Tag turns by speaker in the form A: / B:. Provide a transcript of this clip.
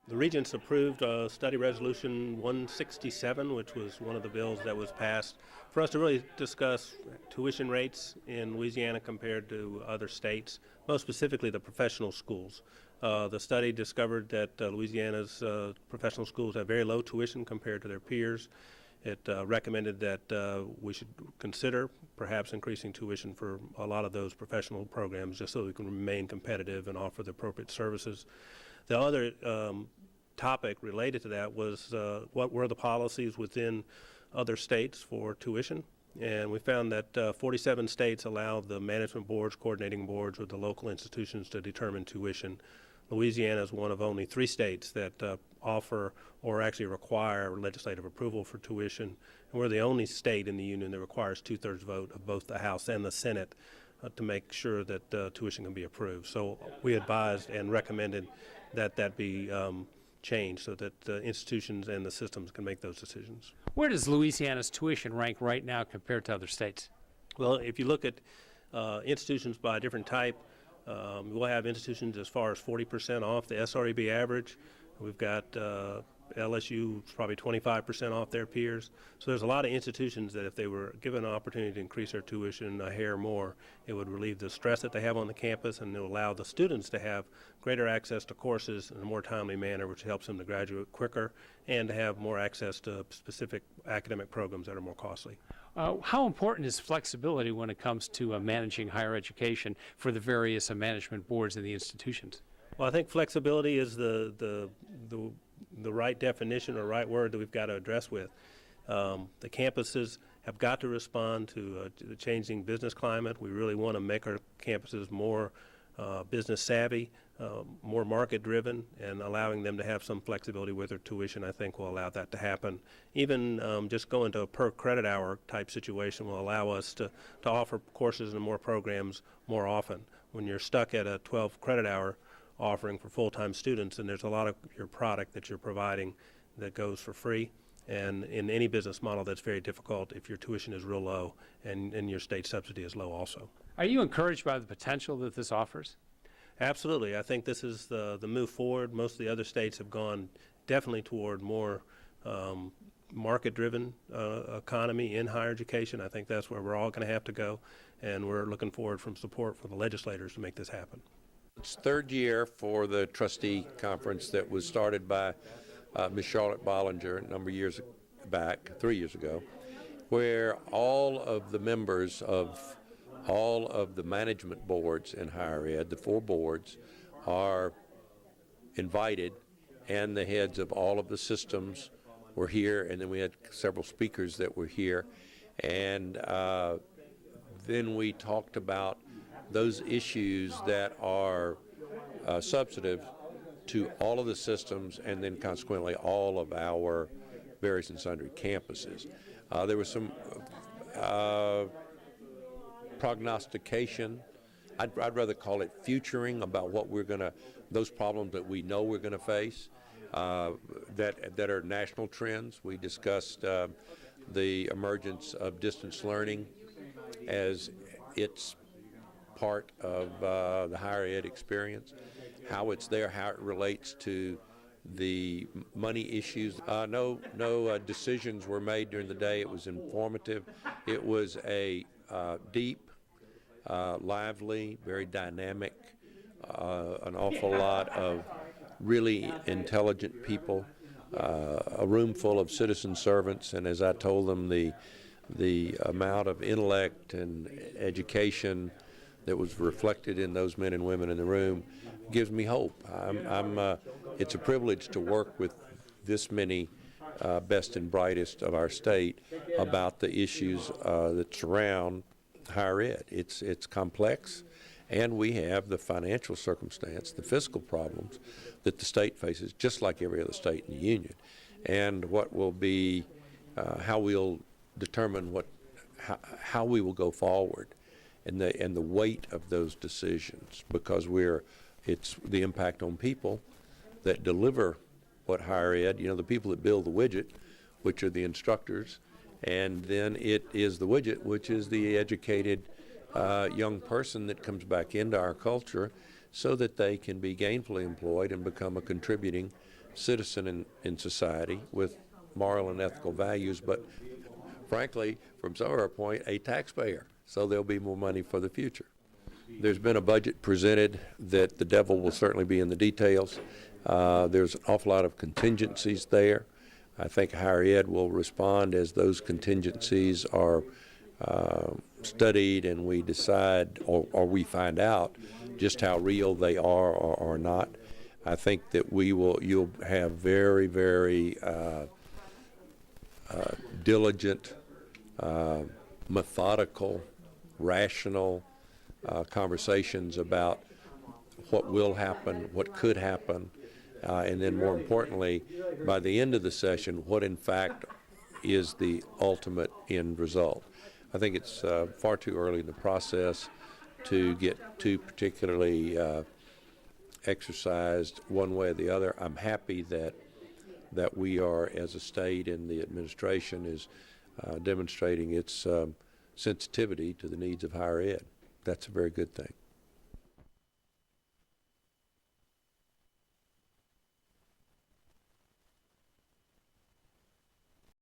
A: The Regents approved Study Resolution 167, which was one of the bills that was passed for us to really discuss tuition rates in Louisiana compared to other states, most specifically the professional schools. The study discovered that Louisiana's professional schools have very low tuition compared to their peers. It recommended that we should consider perhaps increasing tuition for a lot of those professional programs just so we can remain competitive and offer the appropriate services. The other topic related to that was what were the policies within other states for tuition. And we found that 47 states allow the management boards, coordinating boards with the local institutions to determine tuition. Louisiana is one of only 3 states that offer or actually require legislative approval for tuition. And we're the only state in the union that requires 2/3 vote of both the House and the Senate to make sure that tuition can be approved. So we advised and recommended that that be changed so that institutions and the systems can make those decisions.
B: Where does Louisiana's tuition rank right now compared to other states?
A: Well, if you look at institutions by different type, we'll have institutions as far as 40% off the SREB average. We've got LSU probably 25% off their peers. So there's a lot of institutions that if they were given an opportunity to increase their tuition a hair more, it would relieve the stress that they have on the campus and it will allow the students to have greater access to courses in a more timely manner, which helps them to graduate quicker and to have more access to specific academic programs that are more costly.
B: How important is flexibility when it comes to managing higher education for the various management boards and the institutions?
A: Well, I think flexibility is the right definition or right word that we've got to address with. The campuses have got to respond to the changing business climate. We really want to make our campuses more business savvy, more market driven, and allowing them to have some flexibility with their tuition, I think, will allow that to happen. Even just going to a per credit hour type situation will allow us to offer courses and more programs more often. When you're stuck at a 12 credit hour offering for full-time students, and there's a lot of your product that you're providing that goes for free. And in any business model, that's very difficult if your tuition is real low and your state subsidy is low also.
B: Are you encouraged by the potential that this offers?
A: Absolutely. I think this is the move forward. Most of the other states have gone definitely toward more market-driven economy in higher education. I think that's where we're all going to have to go, and we're looking forward from support for the legislators to make this happen.
C: It's third year for the trustee conference that was started by Ms. Charlotte Bollinger a number of years back, 3 years ago, where all of the members of all of the management boards in higher ed, the 4 boards, are invited, and the heads of all of the systems were here, and then we had several speakers that were here, and then we talked about those issues that are substantive to all of the systems and then consequently all of our various and sundry campuses. There was some prognostication, I'd rather call it futuring, about what we're going to, those problems that we know we're going to face that are national trends. We discussed the emergence of distance learning as its part of the higher ed experience, how it's there, how it relates to the money issues. No decisions were made during the day. It was informative. It was a deep, lively, very dynamic, an awful lot of really intelligent people, a room full of citizen servants, and as I told them, the amount of intellect and education that was reflected in those men and women in the room gives me hope. It's a privilege to work with this many best and brightest of our state about the issues that surround higher ed. It's complex, and we have the financial circumstance, the fiscal problems that the state faces, just like every other state in the union. And what will be, how we'll determine how we will go forward, and the weight of those decisions, because it's the impact on people that deliver what higher ed, the people that build the widget, which are the instructors, and then it is the widget, which is the educated young person that comes back into our culture so that they can be gainfully employed and become a contributing citizen in society with moral and ethical values, but frankly, from some of our point, a taxpayer. So there'll be more money for the future. There's been a budget presented that the devil will certainly be in the details. There's an awful lot of contingencies there. I think higher ed will respond as those contingencies are studied and we decide or we find out just how real they are or not. I think that you'll have very, very diligent, methodical, rational conversations about what will happen, what could happen, and then more importantly, by the end of the session, what in fact is the ultimate end result. I think it's far too early in the process to get too particularly exercised one way or the other. I'm happy that we are, as a state, and the administration is demonstrating its sensitivity to the needs of higher ed. That's a very good thing.